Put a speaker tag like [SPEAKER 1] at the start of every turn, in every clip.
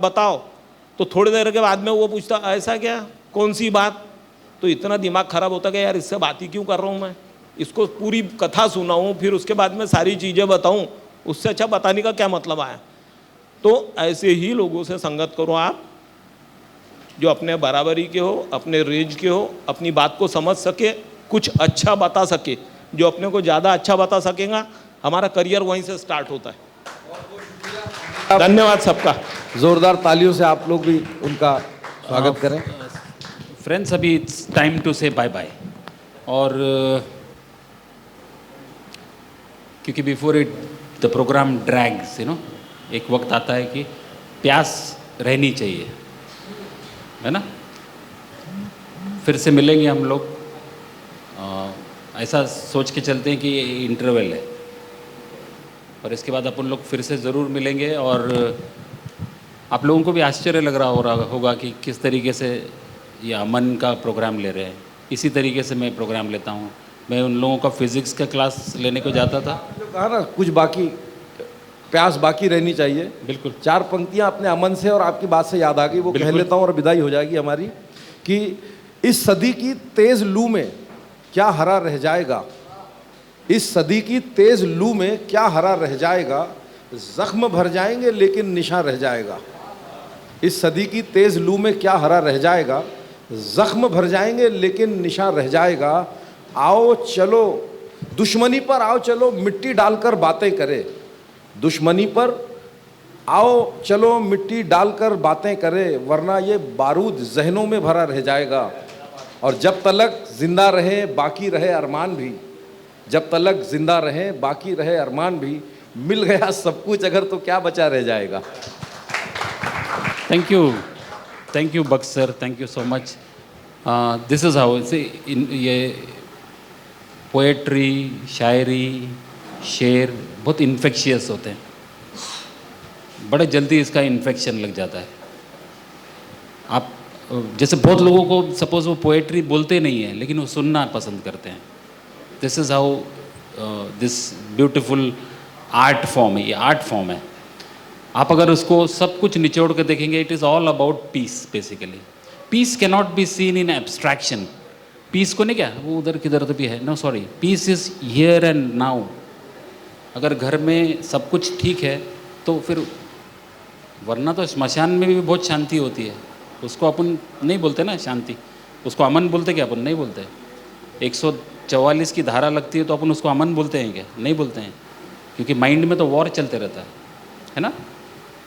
[SPEAKER 1] बताओ, तो थोड़ी देर के बाद में वो पूछता ऐसा क्या, कौन सी बात। तो इतना दिमाग खराब होता कि यार इससे बात ही क्यों कर रहा हूँ मैं, इसको पूरी कथा सुनाऊँ फिर उसके बाद में सारी चीज़ें बताऊँ, उससे अच्छा बताने का क्या मतलब आया। तो ऐसे ही लोगों से संगत करो आप, जो अपने बराबरी के हो, अपने रेंज के हो, अपनी बात को समझ सके, कुछ अच्छा बता सके। जो अपने को ज़्यादा अच्छा बता सकेगा, हमारा करियर वहीं से स्टार्ट होता है। धन्यवाद सबका।
[SPEAKER 2] जोरदार तालियों से आप लोग भी उनका स्वागत करें।
[SPEAKER 3] फ्रेंड्स, अभी it's time to say bye bye. और क्योंकि before it the program drags, एक वक्त आता है कि प्यास रहनी चाहिए, है ना। फिर से मिलेंगे हम लोग, ऐसा सोच के चलते हैं कि ये इंटरवल है, और इसके बाद अपन लोग फिर से ज़रूर मिलेंगे। और आप लोगों को भी आश्चर्य लग रहा होगा कि किस तरीके से ये अमन का प्रोग्राम ले रहे हैं। इसी तरीके से मैं प्रोग्राम लेता हूँ। मैं उन लोगों का फिज़िक्स का क्लास लेने को जाता था।
[SPEAKER 2] जो कहा ना, कुछ बाकी प्यास बाकी रहनी चाहिए।
[SPEAKER 3] बिल्कुल।
[SPEAKER 2] 4 पंक्तियां अपने अमन से और आपकी बात से याद आ गई, वो कह लेता हूँ और विदाई हो जाएगी हमारी। कि इस सदी की तेज लू में क्या हरा रह जाएगा, इस सदी की तेज लू में क्या हरा रह जाएगा, जख्म भर जाएंगे लेकिन निशान रह जाएगा। इस सदी की तेज लू में क्या हरा रह जाएगा, जख्म भर जाएंगे लेकिन निशान रह जाएगा। आओ चलो दुश्मनी पर, आओ चलो मिट्टी डालकर बातें करें। दुश्मनी पर आओ चलो मिट्टी डालकर बातें करें, वरना ये बारूद जहनों में भरा रह जाएगा। और जब तलक जिंदा रहे बाकी रहे अरमान भी, जब तलक जिंदा रहे बाकी रहे अरमान भी, मिल गया सब कुछ अगर तो क्या बचा रह जाएगा।
[SPEAKER 3] थैंक यू बक्स sir, thank you so much. This is how ये पोएट्री, शायरी, शेर बहुत इन्फेक्शियस होते हैं, बड़े जल्दी इसका इन्फेक्शन लग जाता है। आप जैसे बहुत लोगों को सपोज वो पोएट्री बोलते नहीं हैं लेकिन वो सुनना पसंद करते हैं। This is how this beautiful art form है, ये आर्ट फॉर्म है। आप अगर उसको सब कुछ निचोड़ कर देखेंगे, it is all about peace basically. Peace can not be seen in abstraction. Peace को नहीं, क्या वो उधर किधर तो भी है, no sorry, peace is here and now. अगर घर में सब कुछ ठीक है तो फिर, वरना तो श्मशान में भी बहुत शांति होती है, उसको अपन नहीं बोलते ना शांति, उसको अमन बोलते क्या, अपन नहीं बोलते। 144 की धारा लगती है तो अपन उसको अमन बोलते हैं क्या, नहीं बोलते हैं, क्योंकि माइंड में तो वॉर चलते रहता है ना।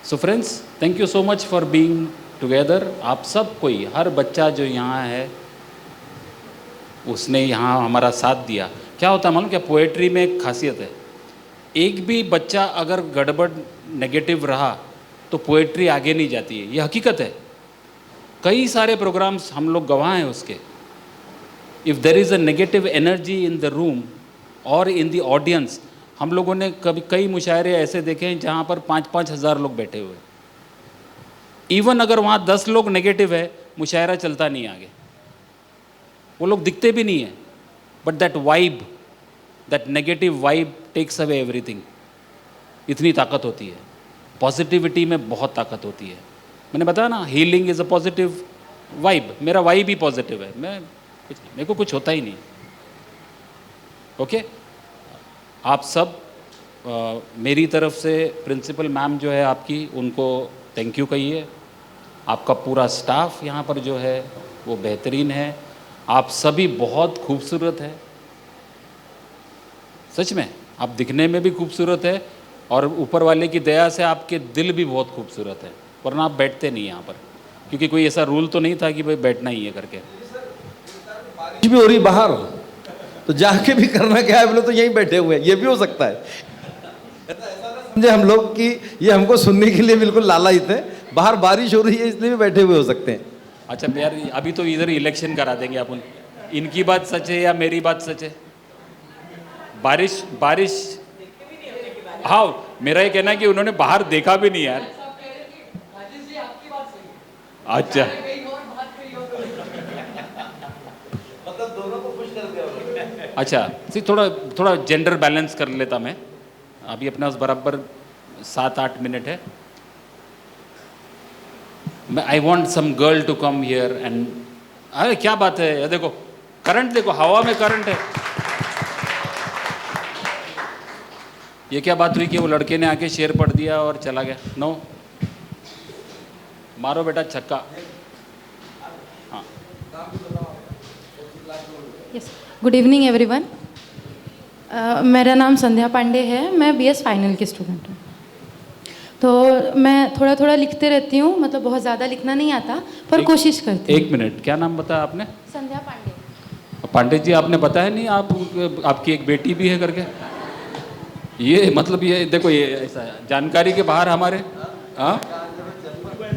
[SPEAKER 3] So friends, thank you so much for being together. आप सब कोई, हर बच्चा जो यहाँ है उसने यहाँ हमारा साथ दिया। क्या होता है मालूम, क्या पोएट्री में एक खासियत है, एक भी बच्चा अगर गड़बड़ नेगेटिव रहा तो पोएट्री आगे नहीं जाती है, ये हकीकत है। कई सारे प्रोग्राम्स हम लोग गवाह हैं उसके। If there is a negative energy in the room और इन द ऑडियंस, हम लोगों ने कभी कई मुशायरे ऐसे देखे हैं जहाँ पर 5-5 हज़ार लोग बैठे हुए। इवन अगर वहाँ 10 लोग नेगेटिव है, मुशायरा चलता नहीं आगे, वो लोग दिखते भी नहीं है, but that vibe, that negative vibe takes away everything. इतनी ताकत होती है, पॉजिटिविटी में बहुत ताकत होती है। मैंने बताया ना, healing is a positive vibe. मेरा वाइब ही पॉजिटिव है, मेरे को कुछ होता ही नहीं। ओके, आप सब मेरी तरफ से प्रिंसिपल मैम जो है आपकी, उनको थैंक यू कहिए। आपका पूरा स्टाफ यहाँ पर जो है वो बेहतरीन है। आप सभी बहुत खूबसूरत है, सच में आप दिखने में भी खूबसूरत है, और ऊपर वाले की दया से आपके दिल भी बहुत खूबसूरत है, वरना आप बैठते नहीं यहाँ पर, क्योंकि कोई ऐसा रूल तो नहीं था कि भाई बैठना ही है करके।
[SPEAKER 2] बारिश भी हो रही बाहर, तो जाके भी करना क्या है, बोले तो यहीं बैठे हुए हैं, ये भी हो सकता है। समझे हम लोग कि ये हमको सुनने के लिए बिल्कुल लालायित है, बाहर बारिश हो रही है इसलिए भी बैठे हुए हो सकते हैं।
[SPEAKER 3] अच्छा यार, अभी तो इधर इलेक्शन करा देंगे अपन, इनकी बात सच है या मेरी बात सच है। बारिश हाँ, मेरा ये कहना है कि उन्होंने बाहर देखा भी नहीं यार। अच्छा, अच्छा, थोड़ा जेंडर बैलेंस कर लेता मैं। अभी अपने पास बराबर 7-8 मिनट है। I want some girl to come here and, अरे क्या बात है, ये देखो करंट, देखो हवा में करंट है। ये क्या बात हुई कि वो लड़के ने आके शेर पढ़ दिया और चला गया? नो, मारो बेटा छक्का। हाँ,
[SPEAKER 4] यस, गुड इवनिंग एवरीवन। मेरा नाम संध्या पांडे है, मैं बीएस फाइनल की स्टूडेंट हूँ। तो मैं थोड़ा थोड़ा लिखते रहती हूँ, मतलब बहुत ज़्यादा लिखना नहीं आता पर कोशिश करती हूँ।
[SPEAKER 3] एक मिनट, क्या नाम बताया आपने?
[SPEAKER 4] संध्या पांडे।
[SPEAKER 3] पांडे जी, आपने बताया नहीं आपकी एक बेटी भी है करके? ये मतलब ये देखो, ये ऐसा जानकारी के बाहर हमारे। हाँ,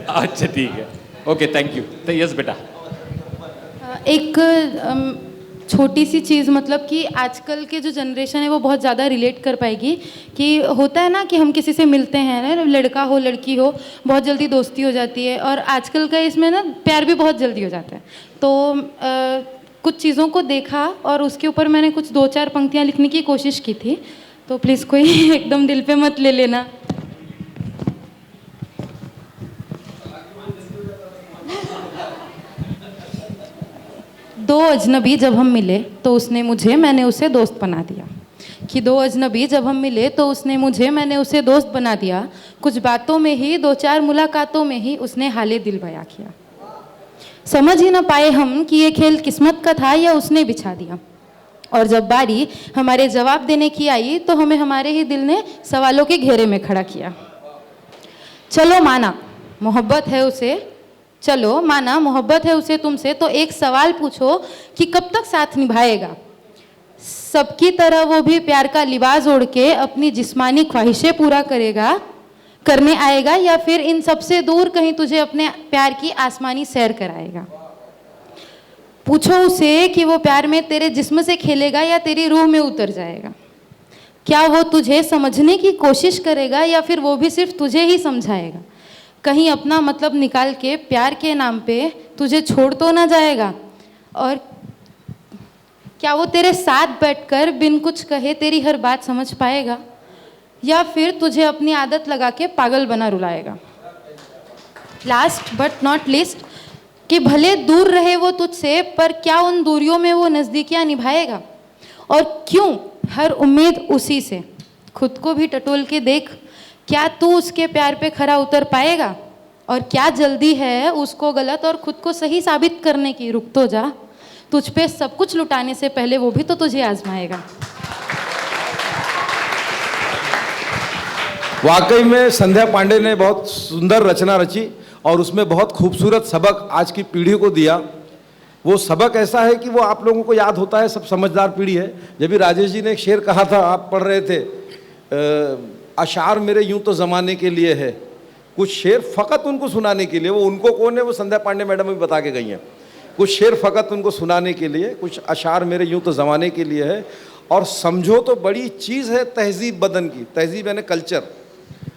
[SPEAKER 3] अच्छा ठीक है, ओके, थैंक यू। तो यस बेटा,
[SPEAKER 4] एक छोटी सी चीज़, मतलब कि आजकल के जो जनरेशन है वो बहुत ज़्यादा रिलेट कर पाएगी कि होता है ना कि हम किसी से मिलते हैं ना, लड़का हो लड़की हो, बहुत जल्दी दोस्ती हो जाती है और आजकल का इसमें ना प्यार भी बहुत जल्दी हो जाता है। तो कुछ चीज़ों को देखा और उसके ऊपर मैंने कुछ 2-4 पंक्तियाँ लिखने की कोशिश की थी, तो प्लीज़ कोई एकदम दिल पे मत ले लेना। दो अजनबी जब हम मिले तो उसने मुझे, मैंने उसे दोस्त बना दिया। कि दो अजनबी जब हम मिले तो उसने मुझे, मैंने उसे दोस्त बना दिया। कुछ बातों में ही, 2-4 मुलाकातों में ही उसने हाले दिल बयां किया। समझ ही ना पाए हम कि ये खेल किस्मत का था या उसने बिछा दिया। और जब बारी हमारे जवाब देने की आई तो हमें हमारे ही दिल ने सवालों के घेरे में खड़ा किया। चलो माना मोहब्बत है उसे, चलो माना मोहब्बत है उसे तुमसे, तो एक सवाल पूछो कि कब तक साथ निभाएगा? सबकी तरह वो भी प्यार का लिबास ओढ़ के अपनी जिस्मानी ख्वाहिशें पूरा करने आएगा, या फिर इन सबसे दूर कहीं तुझे अपने प्यार की आसमानी सैर कराएगा? पूछो उसे कि वो प्यार में तेरे जिस्म से खेलेगा या तेरी रूह में उतर जाएगा? क्या वो तुझे समझने की कोशिश करेगा या फिर वो भी सिर्फ तुझे ही समझाएगा? कहीं अपना मतलब निकाल के प्यार के नाम पे तुझे छोड़ तो ना जाएगा? और क्या वो तेरे साथ बैठकर बिन कुछ कहे तेरी हर बात समझ पाएगा, या फिर तुझे अपनी आदत लगा के पागल बना रुलाएगा? लास्ट बट नॉट लीस्ट, कि भले दूर रहे वो तुझसे, पर क्या उन दूरियों में वो नज़दीकियाँ निभाएगा? और क्यों हर उम्मीद उसी से? खुद को भी टटोल के देख, क्या तू उसके प्यार पे खरा उतर पाएगा? और क्या जल्दी है उसको गलत और खुद को सही साबित करने की? रुक तो जा, तुझ पे सब कुछ लुटाने से पहले वो भी तो तुझे आजमाएगा।
[SPEAKER 2] वाकई में संध्या पांडे ने बहुत सुंदर रचना रची और उसमें बहुत खूबसूरत सबक आज की पीढ़ी को दिया। वो सबक ऐसा है कि वो आप लोगों को याद होता है, सब समझदार पीढ़ी है। जब भी राजेश जी ने एक शेर कहा था, आप पढ़ रहे थे, अशार मेरे यूं तो ज़माने के लिए है, कुछ शेर फ़कत उनको सुनाने के लिए। वो उनको कौन है? वो संध्या पांडे मैडम भी बता के गई हैं। कुछ शेर फ़कत उनको सुनाने के लिए, कुछ अशार मेरे यूं तो ज़माने के लिए है। और समझो तो बड़ी चीज़ है तहजीब बदन की, तहजीब यानी कल्चर।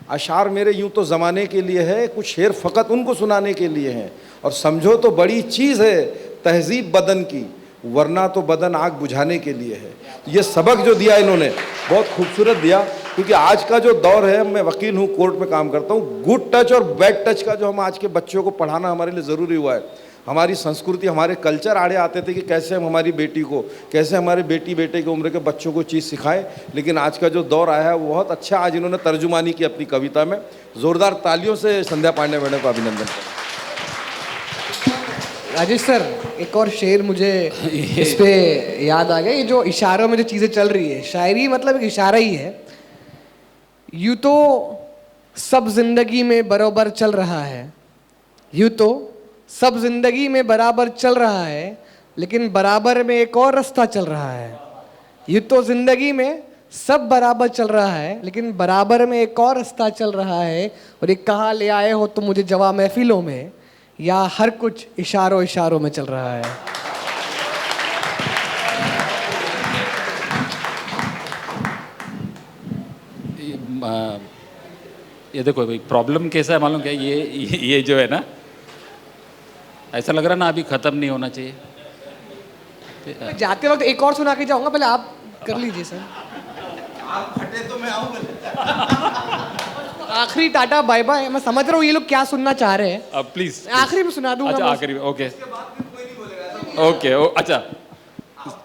[SPEAKER 2] अशार मेरे यूं तो ज़माने के लिए है, कुछ शेर फ़कत उनको सुनाने के लिए हैं। और समझो तो बड़ी चीज़ है तहजीब बदन की, वरना तो बदन आग बुझाने के लिए है। ये सबक जो दिया इन्होंने बहुत खूबसूरत दिया, क्योंकि आज का जो दौर है, मैं वकील हूँ, कोर्ट में काम करता हूँ, गुड टच और बैड टच का जो हम आज के बच्चों को पढ़ाना हमारे लिए ज़रूरी हुआ है। हमारी संस्कृति, हमारे कल्चर आड़े आते थे कि कैसे हम हमारी बेटी को, कैसे हमारे बेटी बेटे की उम्र के बच्चों को चीज़ सिखाएं। लेकिन आज का जो दौर आया है वो बहुत अच्छा आज इन्होंने तर्जुमानी की अपनी कविता में। ज़ोरदार तालियों से संध्या पांडे मैडम का अभिनंदन करें।
[SPEAKER 5] राजेश सर, एक और शेर मुझे इस पे याद आ गया। ये जो इशारों में जो चीज़ें चल रही है, शायरी मतलब एक इशारा ही है। यूँ तो सब जिंदगी में बराबर चल रहा है, यूँ तो सब जिंदगी में बराबर चल रहा है, लेकिन बराबर में एक और रास्ता चल रहा है। यूँ तो जिंदगी में सब बराबर चल रहा है, लेकिन बराबर में एक और रास्ता चल रहा है। और ये कहाँ ले आए हो तुम मुझे जवा महफिलों में, या हर कुछ इशारों इशारों में चल रहा है।
[SPEAKER 3] ये देखो भाई, प्रॉब्लम कैसा है मालूम क्या? ये जो है ना, ऐसा लग रहा ना अभी ख़त्म नहीं होना चाहिए।
[SPEAKER 5] जाते वक्त एक और सुना के जाऊंगा, पहले आप कर लीजिए सर।
[SPEAKER 2] आप फटे तो मैं आऊंगा।
[SPEAKER 5] आखिरी टाटा बाय बाय। मैं समझ रहा हूँ ये लोग क्या सुनना चाह रहे हैं।
[SPEAKER 3] अब प्लीज
[SPEAKER 5] आखिरी में सुना दूंगा
[SPEAKER 3] अच्छा
[SPEAKER 5] मैं।
[SPEAKER 3] आखिरी में ओके ओके अच्छा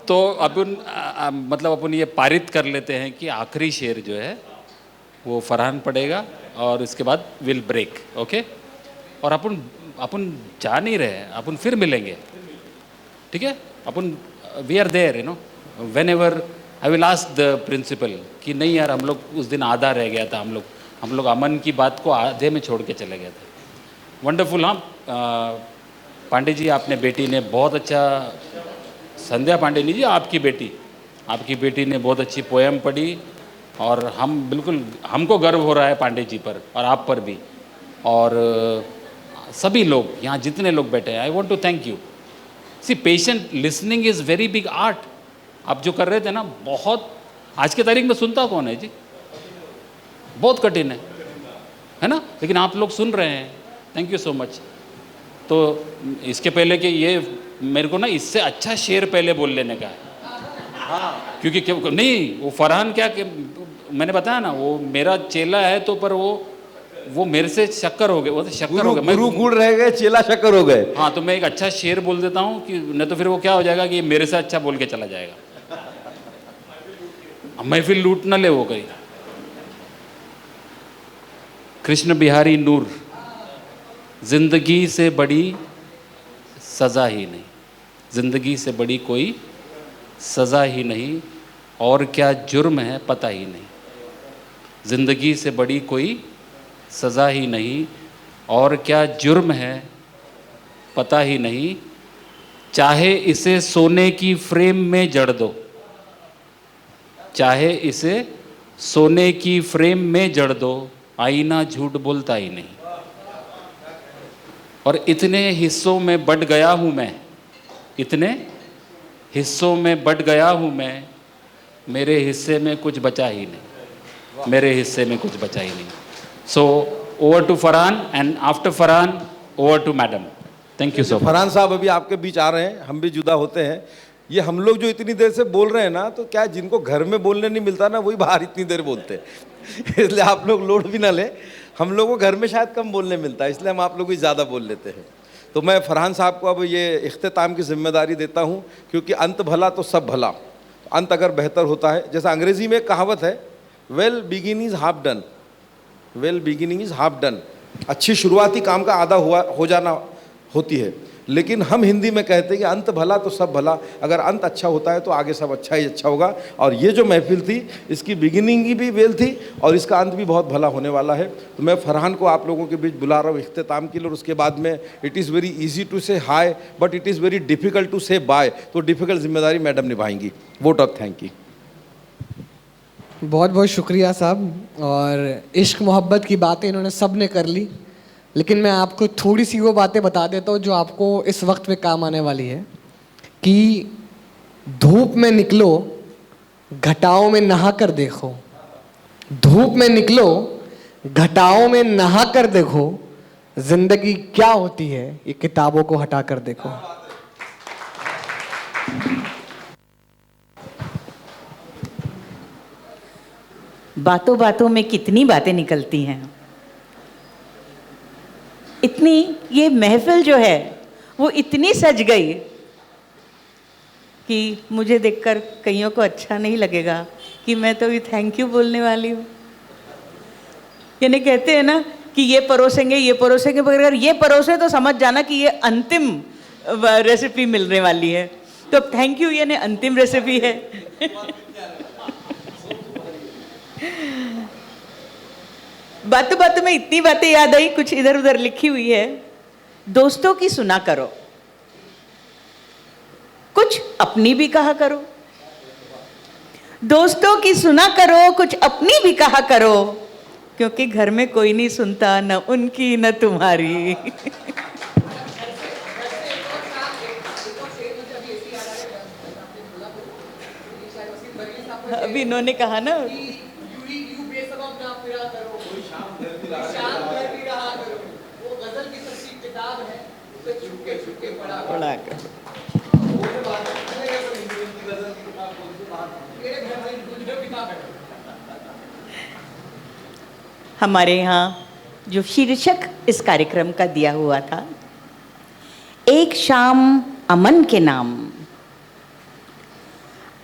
[SPEAKER 3] तो अपन मतलब अपन ये पारित कर लेते हैं कि आखिरी शेर जो है वो फरहान पढ़ेगा और इसके बाद विल ब्रेक ओके। और अपन अपन जा नहीं रहे हैं, अपन फिर मिलेंगे ठीक है। अपन we are there you know whenever I will ask the principal कि नहीं यार हम लोग उस दिन आधा रह गया था, हम लोग अमन की बात को आधे में छोड़ के चले गए थे। वंडरफुल। हाँ पांडे जी आपने बेटी ने बहुत अच्छा, संध्या पांडे जी आपकी बेटी ने बहुत अच्छी पोएम पढ़ी और हम बिल्कुल हमको गर्व हो रहा है पांडे जी पर और आप पर भी और सभी लोग यहाँ जितने लोग बैठे हैं। I want to thank you. See patient listening is very big art. आप जो कर रहे थे ना बहुत, आज की तारीख में सुनता कौन है जी, बहुत कठिन है ना, लेकिन आप लोग सुन रहे हैं। Thank you so much. तो इसके पहले कि ये मेरे को ना इससे अच्छा शेर पहले बोल लेने का है हाँ क्योंकि क्यों नहीं वो फरहान क्या कि मैंने बताया ना वो मेरा चेला है तो पर वो मेरे से शक्कर हो गए, वो तो शक्कर हो गए,
[SPEAKER 2] गुरु गुड़ रह गए, चेला शक्कर हो गए।
[SPEAKER 3] हाँ तो मैं एक अच्छा शेर बोल देता हूँ कि नहीं तो फिर वो क्या हो जाएगा कि मेरे से अच्छा बोल के चला जाएगा, महफिल लूट ना ले वो कहीं। कृष्ण बिहारी नूर, जिंदगी से बड़ी सज़ा ही नहीं, जिंदगी से बड़ी कोई सज़ा ही नहीं, और क्या जुर्म है पता ही नहीं, जिंदगी से बड़ी कोई सज़ा ही नहीं, और क्या जुर्म है पता ही नहीं, चाहे इसे सोने की फ्रेम में जड़ दो, चाहे इसे सोने की फ्रेम में जड़ दो, आईना झूठ बोलता ही नहीं। और इतने हिस्सों में बट गया हूँ मैं, इतने हिस्सों में बट गया हूँ मैं, मेरे हिस्से में कुछ बचा ही नहीं, मेरे हिस्से में कुछ बचा ही नहीं। So over to Farhan and after Farhan over to madam. Thank you so much.
[SPEAKER 2] Farhan साहब अभी आपके बीच आ रहे हैं, हम भी जुदा होते हैं। ये हम लोग जो इतनी देर से बोल रहे हैं ना, तो क्या जिनको घर में बोलने नहीं मिलता ना वही बाहर इतनी देर बोलते हैं इसलिए आप लोग लोड भी ना लें। हम लोगों को घर में शायद कम बोलने मिलता है, इसलिए हम आप लोग ही ज़्यादा बोल लेते हैं। तो मैं फरहान साहब को अब ये इख्तिताम की जिम्मेदारी देता हूँ, क्योंकि अंत भला तो सब भला। अंत अगर बेहतर होता है, जैसा अंग्रेज़ी में एक कहावत है, well beginning is half done, well beginning is half done. अच्छी शुरुआती काम का आधा हो जाना होती है, लेकिन हम हिंदी में कहते हैं कि अंत भला तो सब भला। अगर अंत अच्छा होता है तो आगे सब अच्छा ही अच्छा होगा। और ये जो महफिल थी इसकी बिगिनिंग भी वेल थी और इसका अंत भी बहुत भला होने वाला है। तो मैं फरहान को आप लोगों के बीच बुला रहा हूँ इख्तिताम के लिए। और उसके बाद में it is very easy to say hi but it is very difficult to say bye. तो डिफ़िकल्ट जिम्मेदारी मैडम निभाएंगी। Vote of thank you.
[SPEAKER 5] बहुत बहुत शुक्रिया साहब। और इश्क मोहब्बत की बातें इन्होंने सब ने कर ली, लेकिन मैं आपको थोड़ी सी वो बातें बता देता हूँ जो आपको इस वक्त में काम आने वाली है। कि धूप में निकलो, घटाओं में नहा कर देखो, धूप में निकलो, घटाओं में नहा कर देखो, जिंदगी क्या होती है ये किताबों को हटा कर देखो।
[SPEAKER 6] बातों बातों में कितनी बातें निकलती हैं, इतनी ये महफिल जो है वो इतनी सज गई कि मुझे देखकर कईयों को अच्छा नहीं लगेगा कि मैं तो भी थैंक यू बोलने वाली हूँ। यानी कहते हैं ना कि ये परोसेंगे, मगर अगर ये परोसे तो समझ जाना कि ये अंतिम रेसिपी मिलने वाली है। तो अब थैंक यू यानी अंतिम रेसिपी है। बातों बातों में इतनी बातें याद आई, कुछ इधर उधर लिखी हुई है। दोस्तों की सुना करो, कुछ अपनी भी कहा करो, दोस्तों की सुना करो, कुछ अपनी भी कहा करो, क्योंकि घर में कोई नहीं सुनता, न उनकी न तुम्हारी। अभी इन्होंने कहा ना, पढ़ा कर। हमारे यहाँ जो शीर्षक इस कार्यक्रम का दिया हुआ था, एक शाम अमन के नाम।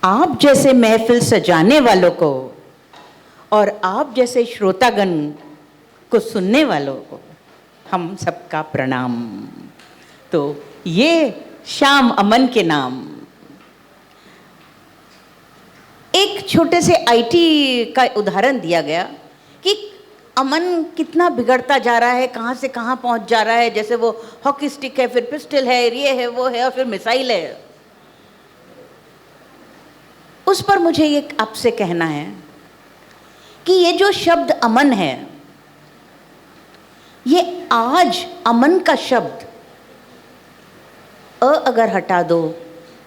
[SPEAKER 6] आप जैसे महफिल सजाने वालों को और आप जैसे श्रोतागण को सुनने वालों को हम सबका प्रणाम। तो ये शाम अमन के नाम। एक छोटे से आईटी का उदाहरण दिया गया कि अमन कितना बिगड़ता जा रहा है, कहाँ से कहाँ पहुँच जा रहा है। जैसे वो हॉकी स्टिक है, फिर पिस्टल है, ये है, वो है, और फिर मिसाइल है। उस पर मुझे ये आपसे कहना है कि ये जो शब्द अमन है, ये आज अमन का शब्द अगर हटा दो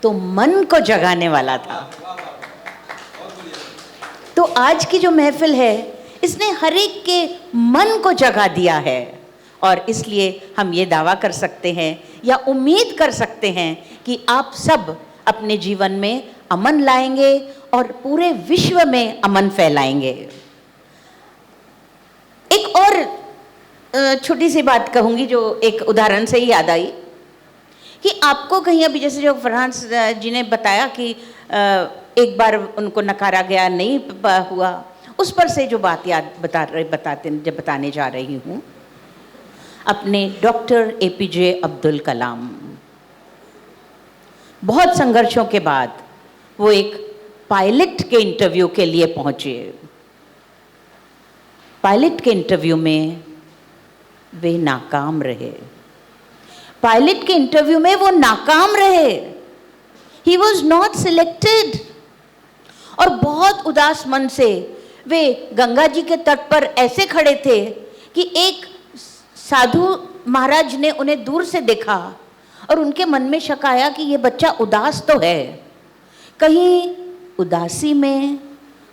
[SPEAKER 6] तो मन को जगाने वाला था। तो आज की जो महफिल है, इसने हर एक के मन को जगा दिया है। और इसलिए हम ये दावा कर सकते हैं या उम्मीद कर सकते हैं कि आप सब अपने जीवन में अमन लाएंगे और पूरे विश्व में अमन फैलाएंगे। एक और छोटी सी बात कहूंगी जो एक उदाहरण से ही याद आई कि आपको कहीं अभी जैसे जो फरहान जी ने बताया कि एक बार उनको नकारा गया, नहीं हुआ, उस पर से जो बात याद बताने जा रही हूँ, अपने डॉक्टर एपीजे अब्दुल कलाम। बहुत संघर्षों के बाद वो एक पायलट के इंटरव्यू के लिए पहुंचे। पायलट के इंटरव्यू में वे नाकाम रहे। पायलट के इंटरव्यू में वो नाकाम रहे। He was not selected. और बहुत उदास मन से वे गंगा जी के तट पर ऐसे खड़े थे कि एक साधु महाराज ने उन्हें दूर से देखा और उनके मन में शक आया कि ये बच्चा उदास तो है, कहीं उदासी में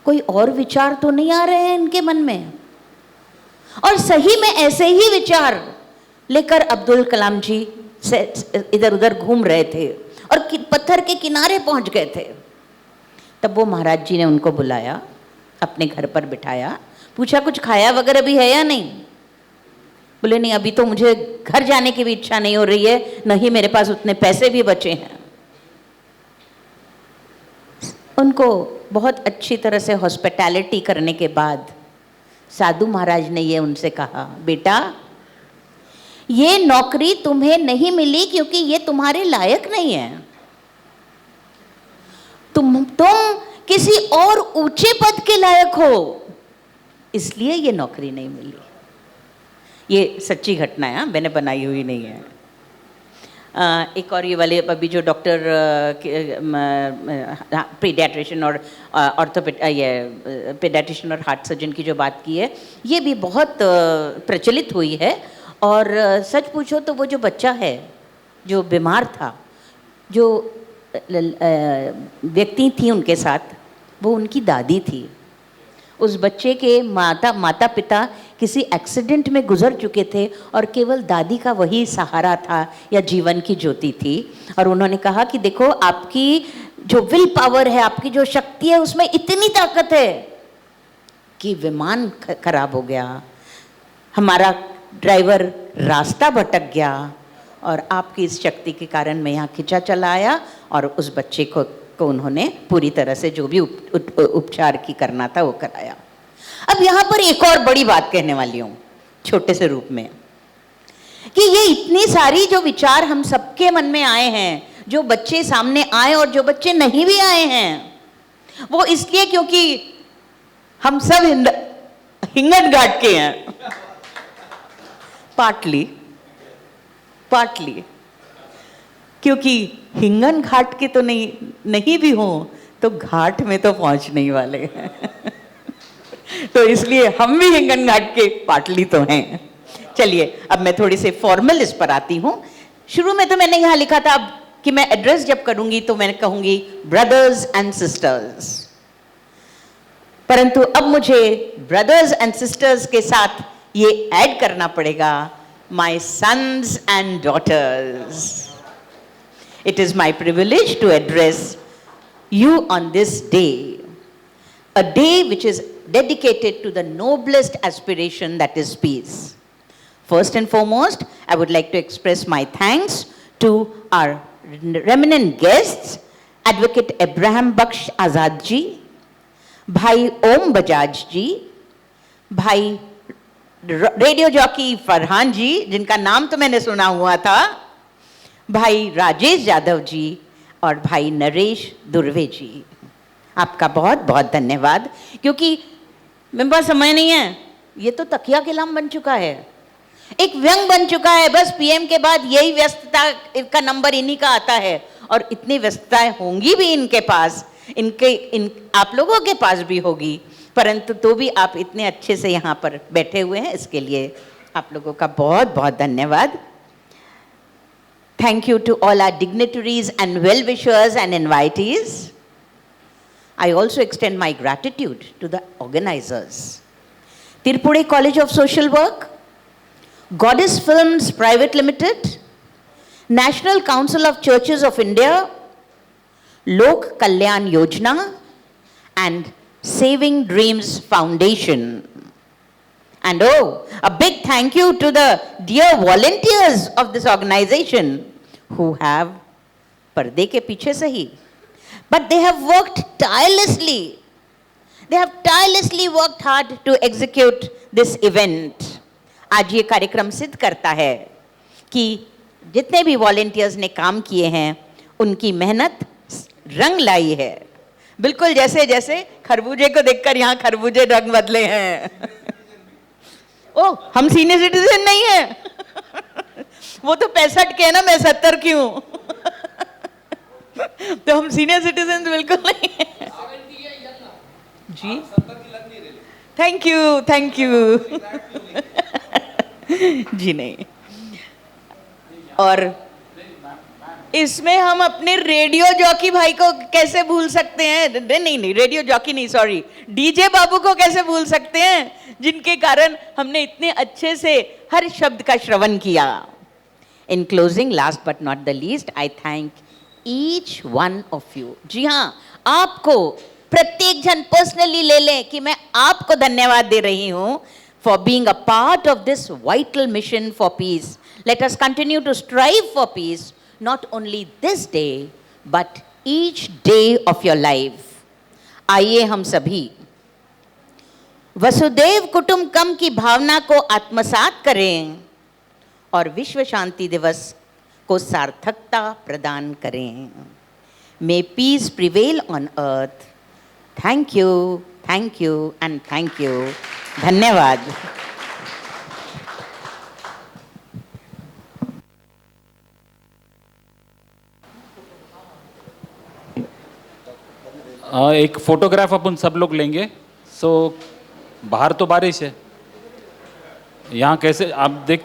[SPEAKER 6] कोई और विचार तो नहीं आ रहे हैं इनके मन में। और सही में ऐसे ही विचार लेकर अब्दुल कलाम जी से इधर उधर घूम रहे थे और पत्थर के किनारे पहुंच गए थे। तब वो महाराज जी ने उनको बुलाया, अपने घर पर बिठाया, पूछा कुछ खाया वगैरह भी है या नहीं। बोले नहीं, अभी तो मुझे घर जाने की भी इच्छा नहीं हो रही है, नहीं मेरे पास उतने पैसे भी बचे हैं। उनको बहुत अच्छी तरह से हॉस्पिटैलिटी करने के बाद साधु महाराज ने ये उनसे कहा, बेटा ये नौकरी तुम्हें नहीं मिली क्योंकि ये तुम्हारे लायक नहीं है। तुम किसी और ऊंचे पद के लायक हो, इसलिए ये नौकरी नहीं मिली। ये सच्ची घटना है, मैंने बनाई हुई नहीं है। एक और ये वाले अभी जो डॉक्टर पीडियाट्रिशियन और पीडियाट्रिशियन और हार्ट सर्जन की जो बात की है, ये भी बहुत प्रचलित हुई है। और सच पूछो तो वो जो बच्चा है जो बीमार था, जो व्यक्ति थी उनके साथ, वो उनकी दादी थी। उस बच्चे के माता पिता किसी एक्सीडेंट में गुजर चुके थे और केवल दादी का वही सहारा था या जीवन की ज्योति थी। और उन्होंने कहा कि देखो आपकी जो विल पावर है, आपकी जो शक्ति है, उसमें इतनी ताकत है कि विमान खराब हो गया, हमारा ड्राइवर रास्ता भटक गया और आपकी इस शक्ति के कारण मैं यहाँ खिंचा चला आया और उस बच्चे को उन्होंने पूरी तरह से जो भी उपचार की करना था वो कराया। अब यहाँ पर एक और बड़ी बात कहने वाली हूँ छोटे से रूप में, कि ये इतनी सारी जो विचार हम सबके मन में आए हैं, जो बच्चे सामने आए और जो बच्चे नहीं भी आए हैं, वो इसलिए क्योंकि हम सब हिंगन घाट के हैं। पार्टली क्योंकि हिंगन घाट के तो नहीं भी हो तो घाट में तो पहुंच नहीं वाले हैं। तो इसलिए हम भी हिंगन घाट के पाटली तो हैं। चलिए अब मैं थोड़ी से फॉर्मल इस पर आती हूँ। शुरू में तो मैंने यहाँ लिखा था कि मैं एड्रेस जब करूंगी तो मैं कहूंगी ब्रदर्स एंड सिस्टर्स, परंतु अब मुझे ब्रदर्स एंड सिस्टर्स के साथ ये ऐड करना पड़ेगा, my sons and daughters. It is my privilege to address you on this day. a day which is dedicated to the noblest aspiration, that is peace. First and foremost, I would like to express my thanks to our eminent guests, Advocate Abraham Baksh Azad ji, Bhai Om Bajaj ji, Bhai radio jockey Farhan ji, जिनका नाम तो मैंने सुना हुआ था, भाई राजेश यादव जी और भाई नरेश दुर्वे जी, आपका बहुत बहुत धन्यवाद। क्योंकि मेरे पास समय नहीं है, ये तो तकिया कलाम बन चुका है, एक व्यंग बन चुका है। बस पीएम के बाद यही व्यस्तता का नंबर इन्हीं का आता है, और इतनी व्यस्तताएं होंगी भी इनके पास, आप लोगों के पास भी होगी, परंतु तो भी आप इतने अच्छे से यहाँ पर बैठे हुए हैं, इसके लिए आप लोगों का बहुत बहुत धन्यवाद। Thank you to all our dignitaries and well-wishers and invitees. I also extend my gratitude to the organizers. Tirupudi College of Social Work, Goddess Films Private Limited, National Council of Churches of India, Lok Kalyan Yojana, and Saving Dreams Foundation. And oh, a big thank you to the dear volunteers of this organization who have पर्दे के पीछे सही, but they have worked tirelessly. They have tirelessly worked hard to execute this event. आज ये कार्यक्रम सिद्ध करता है कि जितने भी वॉलेंटियर्स ने काम किए हैं, उनकी मेहनत रंग लाई है। बिल्कुल जैसे जैसे खरबूजे को देखकर यहाँ खरबूजे रंग बदले हैं। ओ, हम सीनियर सिटीजन नहीं है, वो तो 65 के है ना, मैं 70 की हूँ। तो हम सीनियर सिटीजन बिल्कुल नहीं है जी। Thank you, thank you. जी नहीं, और इसमें हम अपने रेडियो जॉकी भाई को कैसे भूल सकते हैं? नहीं, रेडियो जॉकी नहीं, सॉरी, डीजे बाबू को कैसे भूल सकते हैं, जिनके कारण हमने इतने अच्छे से हर शब्द का श्रवण किया। In closing, last but not the least, I thank each one of you. जी हाँ, आपको प्रत्येक जन पर्सनली ले लें कि मैं आपको धन्यवाद दे रही हूँ for being a part of this vital mission for peace. Let us continue to strive for peace, not only this day, but each day of your life. आइए हम सभी वसुदेव कुटुंबकम की भावना को आत्मसात करें और विश्व शांति दिवस को सार्थकता प्रदान करें। May peace prevail on earth. Thank you, thank you and thank you. धन्यवाद।
[SPEAKER 3] एक फोटोग्राफ अपन सब लोग लेंगे। सो बाहर तो बारिश है, यहाँ कैसे आप देख